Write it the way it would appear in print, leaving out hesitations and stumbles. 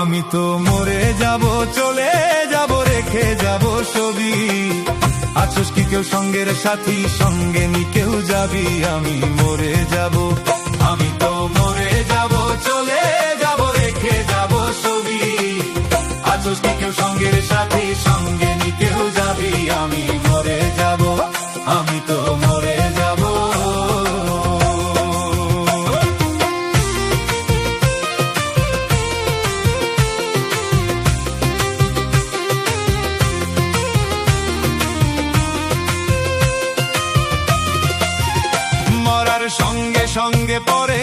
আমি তো মরে যাব, চলে যাব, রেখে যাব ছবি। আছোস কি কেউ সঙ্গের সাথী, সঙ্গে নি কেউ যাবি? আমি মরে যাব, আমি তো মরে যাব, চলে যাব, রেখে যাব ছবি। আছোস কি কেউ সঙ্গের সাথী, সঙ্গে নি কেউ যাবি? আমি মরে যাব, আমি তো মরে যাব। মরার সঙ্গে সঙ্গে পরে